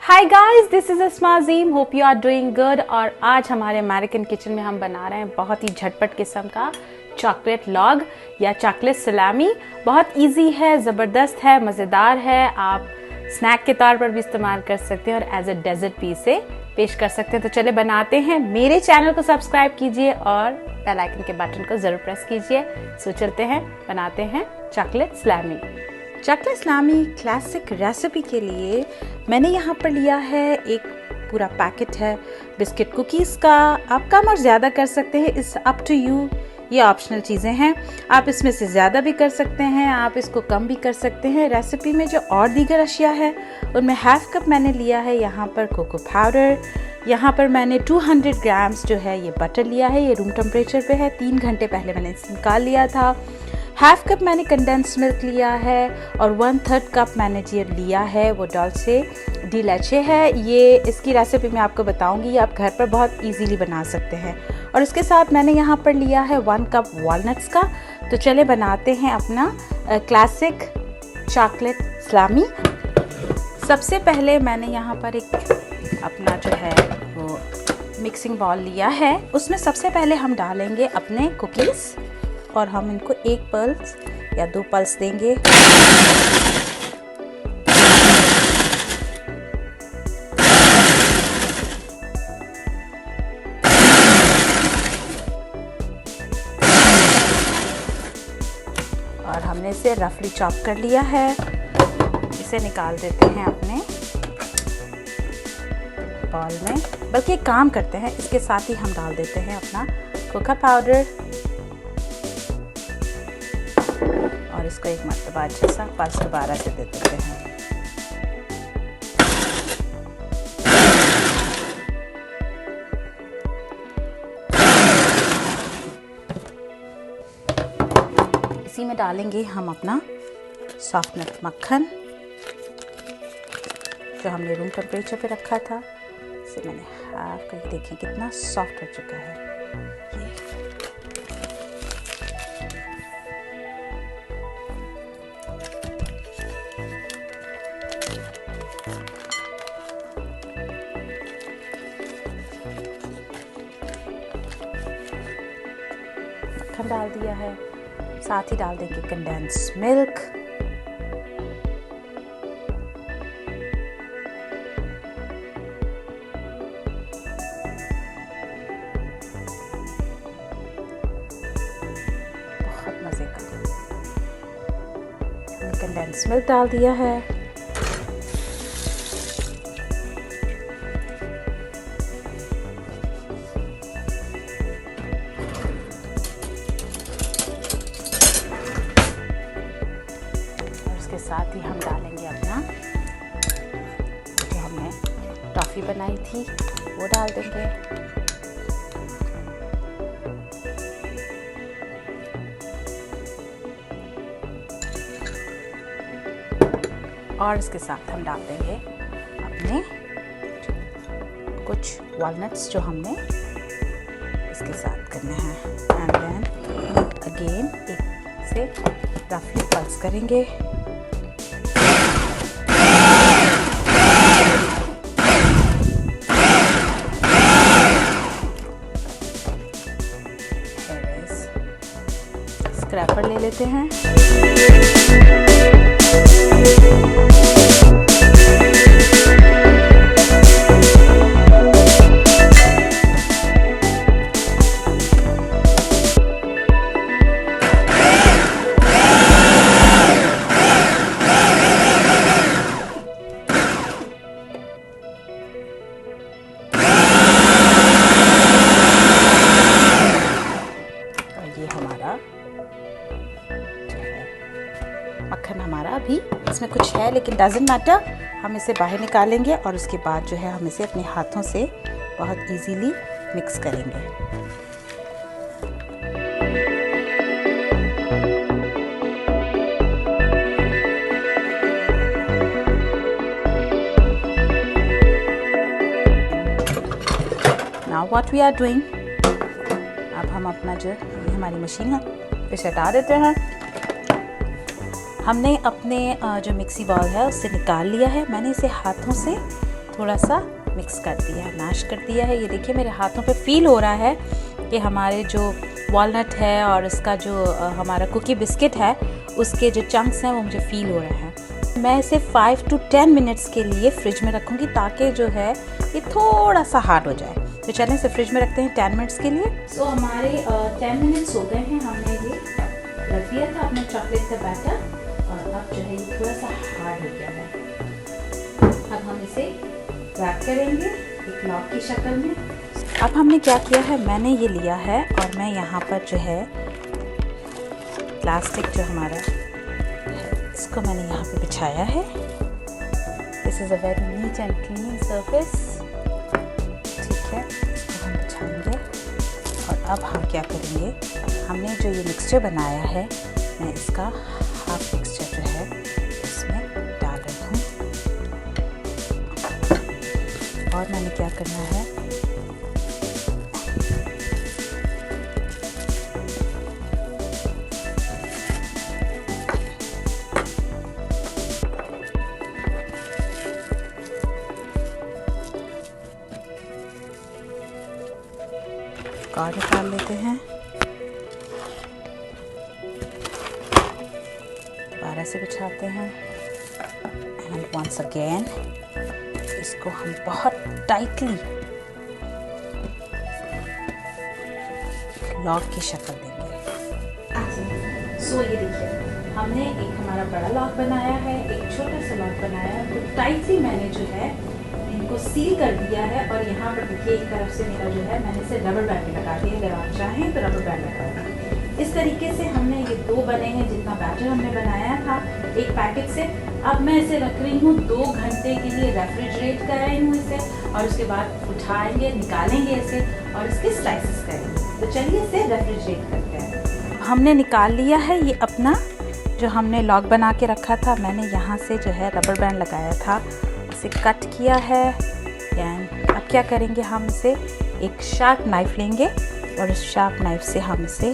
Hi guys, this is Asma Azeem. Hope you are doing good. और आज हमारे अमेरिकन किचन में हम बना रहे हैं बहुत ही झटपट किस्म का चॉकलेट लॉग या चॉकलेट सलामी। बहुत इजी है, ज़बरदस्त है, मज़ेदार है। आप स्नैक के तौर पर भी इस्तेमाल कर सकते हैं और एज अ डेजर्ट पीस से पेश कर सकते हैं। तो चले बनाते हैं। मेरे चैनल को सब्सक्राइब कीजिए और बेल आइकन के बटन को ज़रूर प्रेस कीजिए। सो चलते हैं, बनाते हैं चॉकलेट सलामी। चॉकलेट सलामी क्लासिक रेसिपी के लिए मैंने यहाँ पर लिया है एक पूरा पैकेट है बिस्किट कुकीज़ का। आप कम और ज़्यादा कर सकते हैं, इट्स अप टू यू। ये ऑप्शनल चीज़ें हैं, आप इसमें से ज़्यादा भी कर सकते हैं, आप इसको कम भी कर सकते हैं। रेसिपी में जो और दीगर अशिया है उनमें हाफ कप मैंने लिया है यहाँ पर कोको पाउडर। यहाँ पर मैंने 200 ग्राम्स जो है ये बटर लिया है। ये रूम टेम्परेचर पे है, 3 घंटे पहले मैंने इसे निकाल लिया था। हाफ कप मैंने कंडेंस्ड मिल्क लिया है और 1/3 कप मैंने जो लिया है वो डॉल्चे डी लेचे है। ये इसकी रेसिपी मैं आपको बताऊंगी, ये आप घर पर बहुत इजीली बना सकते हैं। और इसके साथ मैंने यहाँ पर लिया है 1 कप वॉलनट्स का। तो चले बनाते हैं अपना क्लासिक चॉकलेट सलामी। सबसे पहले मैंने यहाँ पर एक अपना जो है वो मिक्सिंग बाउल लिया है। उसमें सबसे पहले हम डालेंगे अपने कुकीज़ और हम इनको 1 पल्स या 2 पल्स देंगे। और हमने इसे रफली चॉप कर लिया है। इसे निकाल देते हैं अपने बाउल में। बल्कि एक काम करते हैं, इसके साथ ही हम डाल देते हैं अपना कोको पाउडर और इसको एक मरतबा अच्छे सा पल्स दोबारा से दे देते हैं। इसी में डालेंगे हम अपना सॉफ्टनेस मक्खन जो हमने रूम टेम्परेचर पे रखा था। इसे मैंने हाफ करके, देखिए कितना सॉफ्ट हो चुका है ये। मक्खन डाल दिया है, साथ ही डाल देंगे कंडेंस्ड मिल्क। बहुत मज़े का कंडेंस्ड मिल्क डाल दिया है। इसके साथ ही हम डालेंगे अपना जो हमने टॉफ़ी बनाई थी वो डाल देंगे। और इसके साथ हम डाल देंगे अपने कुछ वॉलनट्स जो हमने इसके साथ करने हैं। एंड देन अगेन एक से रफली पल्स करेंगे। स्क्रैपर ले लेते हैं। ये हमारा मक्खन हमारा अभी इसमें कुछ है लेकिन डजंट मैटर, हम इसे बाहर निकालेंगे और उसके बाद जो है हम इसे अपने हाथों से बहुत इजीली मिक्स करेंगे। Now what we are doing, अब हम अपना जो ये हमारी मशीन है इसे हटा देते हैं। हमने अपने जो मिक्सी बाउल है उससे निकाल लिया है। मैंने इसे हाथों से थोड़ा सा मिक्स कर दिया है, मैश कर दिया है। ये देखिए मेरे हाथों पे फील हो रहा है कि हमारे जो वॉलनट है और इसका जो हमारा कुकी बिस्किट है उसके जो चंक्स हैं वो मुझे फील हो रहे हैं। मैं इसे 5 to 10 मिनट्स के लिए फ्रिज में रखूँगी ताकि जो है ये थोड़ा सा हार्ड हो जाए। तो चलें इसे फ्रिज में रखते हैं 10 मिनट्स के लिए। सो हमारे 10 मिनट्स हो गए हैं, हमने ये रख दिया था अपने चॉकलेट का बैटर और अब जो है ये थोड़ा सा हार्ड हो गया है। अब हम इसे रैप करेंगे एक लॉग की शक्ल में। अब हमने क्या किया है, मैंने ये लिया है और मैं यहाँ पर जो है प्लास्टिक जो हमारा है इसको मैंने यहाँ पे बिछाया है। This is a very neat and clean surface. ठीक है, इसको हम बिछाएंगे और अब हम क्या करेंगे, हमने जो ये मिक्सचर बनाया है मैं इसका हाफ मिक्सचर जो है इसमें डाल रही हूँ। और मैंने क्या करना है, कार्ड निकाल लेते हैं, दोबारा से बिछाते हैं एंड वंस अगेन इसको हम बहुत टाइटली लॉग की शक्ल देंगे। सो ये देखिए हमने एक हमारा बड़ा लॉग बनाया है, एक छोटा सा लॉग बनाया है। तो टाइटली मैंने जो है इनको सील कर दिया है और यहाँ पर देखिए एक तरफ से मेरा जो है मैंने इसे रबर बैंड लगा दिया। अगर आप चाहें तो रबर बैंड लगाओ। इस तरीके से हमने ये 2 बने हैं जितना बैटर हमने बनाया था एक पैकेट से। अब मैं इसे रख रही हूँ 2 घंटे के लिए, रेफ्रिजरेट कर रही हूँ इसे और उसके बाद उठाएंगे, निकालेंगे इसे और इसके स्लाइसेस करेंगे। तो चलिए इसे रेफ्रिजरेट करते हैं। हमने निकाल लिया है ये अपना जो हमने लॉग बना के रखा था। मैंने यहाँ से जो है रबर बैंड लगाया था, इसे कट किया है एंड अब क्या करेंगे, हम इसे एक शार्प नाइफ लेंगे और इस शार्प नाइफ से हम इसे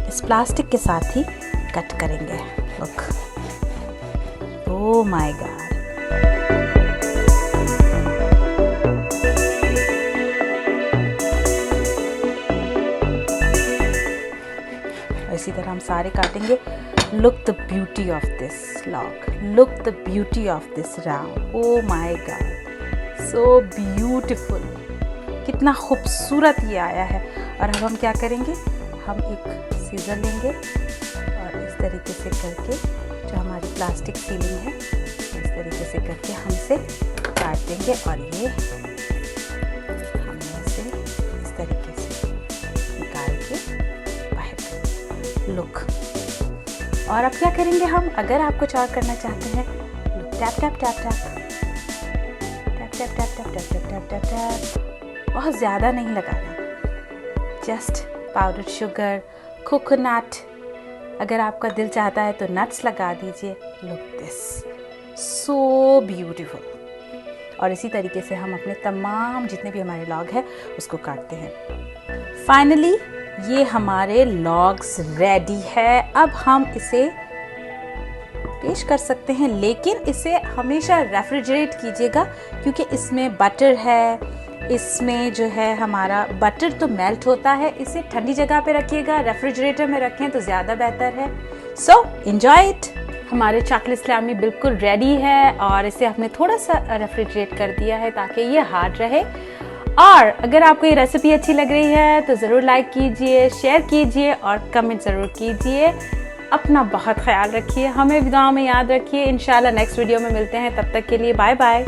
इस प्लास्टिक के साथ ही कट करेंगे। Look, oh my God. इसी तरह हम सारे काटेंगे। Look the beauty of this log. Look the beauty of this round. Oh my God, so beautiful. कितना खूबसूरत ये आया है। और अब हम क्या करेंगे, हम एक सीजर लेंगे और इस तरीके से करके जो हमारी प्लास्टिक सीलिंग है इस तरीके से करके हम इसे काट देंगे और ये हमने इसे इस तरीके से निकाल के बाहर। लुक, और अब क्या करेंगे हम, अगर आप कुछ और करना चाहते हैं, tap tap tap tap tap tap tap tap tap tap tap tap tap. बहुत ज़्यादा नहीं लगाना, जस्ट पाउडर शुगर, कोकोनट, अगर आपका दिल चाहता है तो नट्स लगा दीजिए। Look this, so beautiful. और इसी तरीके से हम अपने तमाम जितने भी हमारे लॉग है उसको काटते हैं। फाइनली ये हमारे लॉग्स रेडी है। अब हम इसे पेश कर सकते हैं, लेकिन इसे हमेशा रेफ्रिजरेट कीजिएगा क्योंकि इसमें बटर है, इसमें जो है हमारा बटर तो मेल्ट होता है। इसे ठंडी जगह पे रखिएगा, रेफ्रिजरेटर में रखें तो ज़्यादा बेहतर है। So enjoy it. हमारे चॉकलेट सलामी बिल्कुल रेडी है और इसे हमने थोड़ा सा रेफ्रिजरेट कर दिया है ताकि ये हार्ड रहे। और अगर आपको ये रेसिपी अच्छी लग रही है तो ज़रूर लाइक कीजिए, शेयर कीजिए और कमेंट ज़रूर कीजिए। अपना बहुत ख्याल रखिए, हमें दुआ में याद रखिए। इंशाल्लाह नेक्स्ट वीडियो में मिलते हैं, तब तक के लिए बाय बाय।